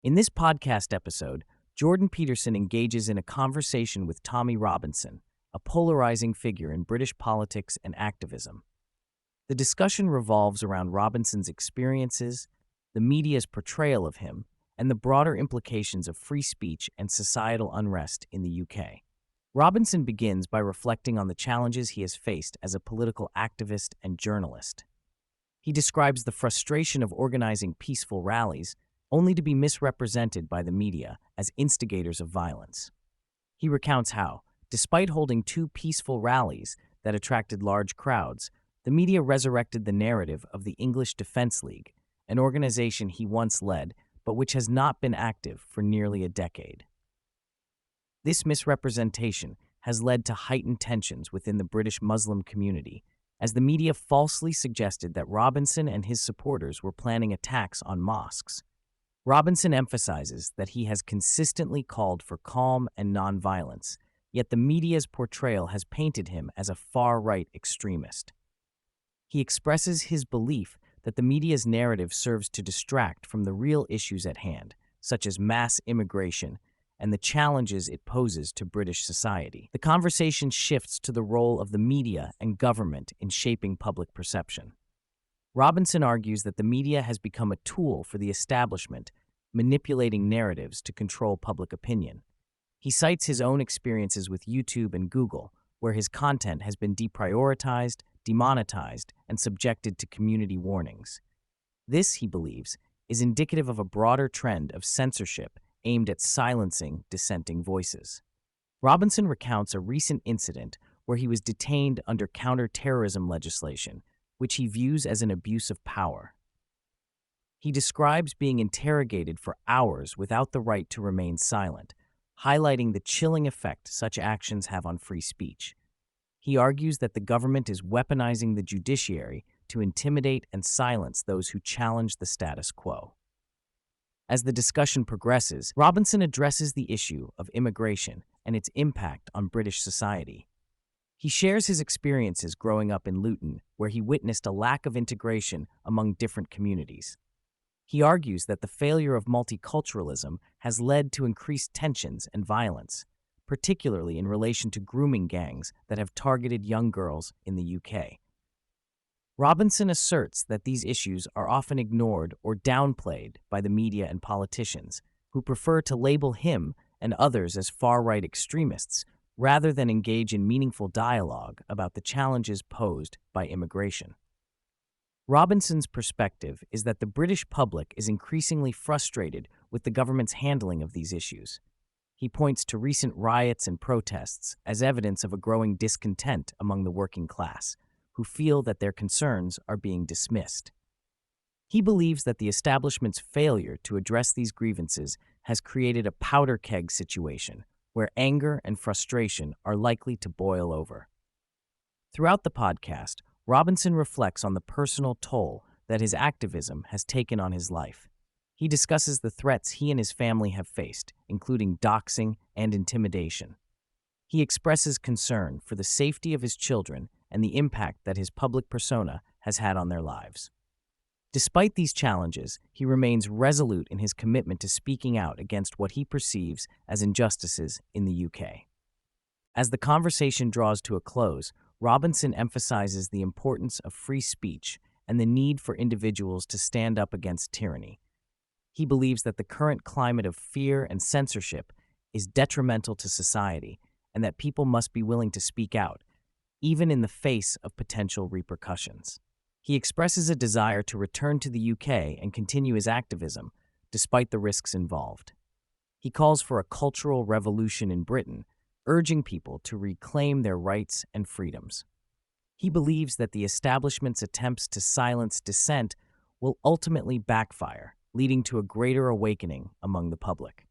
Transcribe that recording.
In this podcast episode, Jordan Peterson engages in a conversation with Tommy Robinson, a polarizing figure in British politics and activism. The discussion revolves around Robinson's experiences, the media's portrayal of him, and the broader implications of free speech and societal unrest in the UK. Robinson begins by reflecting on the challenges he has faced as a political activist and journalist. He describes the frustration of organizing peaceful rallies only to be misrepresented by the media as instigators of violence. He recounts how, despite holding two peaceful rallies that attracted large crowds, the media resurrected the narrative of the English Defence League, an organization he once led but which has not been active for nearly a decade. This misrepresentation has led to heightened tensions within the British Muslim community, as the media falsely suggested that Robinson and his supporters were planning attacks on mosques. Robinson emphasizes that he has consistently called for calm and nonviolence, yet the media's portrayal has painted him as a far-right extremist. He expresses his belief that the media's narrative serves to distract from the real issues at hand, such as mass immigration and the challenges it poses to British society. The conversation shifts to the role of the media and government in shaping public perception. Robinson argues that the media has become a tool for the establishment, manipulating narratives to control public opinion. He cites his own experiences with YouTube and Google, where his content has been deprioritized, demonetized, and subjected to community warnings. This, he believes, is indicative of a broader trend of censorship aimed at silencing dissenting voices. Robinson recounts a recent incident where he was detained under counter-terrorism legislation, which he views as an abuse of power. He describes being interrogated for hours without the right to remain silent, highlighting the chilling effect such actions have on free speech. He argues that the government is weaponizing the judiciary to intimidate and silence those who challenge the status quo. As the discussion progresses, Robinson addresses the issue of immigration and its impact on British society. He shares his experiences growing up in Luton, where he witnessed a lack of integration among different communities. He argues that the failure of multiculturalism has led to increased tensions and violence, particularly in relation to grooming gangs that have targeted young girls in the UK. Robinson asserts that these issues are often ignored or downplayed by the media and politicians, who prefer to label him and others as far-right extremists rather than engage in meaningful dialogue about the challenges posed by immigration. Robinson's perspective is that the British public is increasingly frustrated with the government's handling of these issues. He points to recent riots and protests as evidence of a growing discontent among the working class, who feel that their concerns are being dismissed. He believes that the establishment's failure to address these grievances has created a powder keg situation where anger and frustration are likely to boil over. Throughout the podcast, Robinson reflects on the personal toll that his activism has taken on his life. He discusses the threats he and his family have faced, including doxing and intimidation. He expresses concern for the safety of his children and the impact that his public persona has had on their lives. Despite these challenges, he remains resolute in his commitment to speaking out against what he perceives as injustices in the UK. As the conversation draws to a close, Robinson emphasizes the importance of free speech and the need for individuals to stand up against tyranny. He believes that the current climate of fear and censorship is detrimental to society and that people must be willing to speak out, even in the face of potential repercussions. He expresses a desire to return to the UK and continue his activism, despite the risks involved. He calls for a cultural revolution in Britain, urging people to reclaim their rights and freedoms. He believes that the establishment's attempts to silence dissent will ultimately backfire, leading to a greater awakening among the public.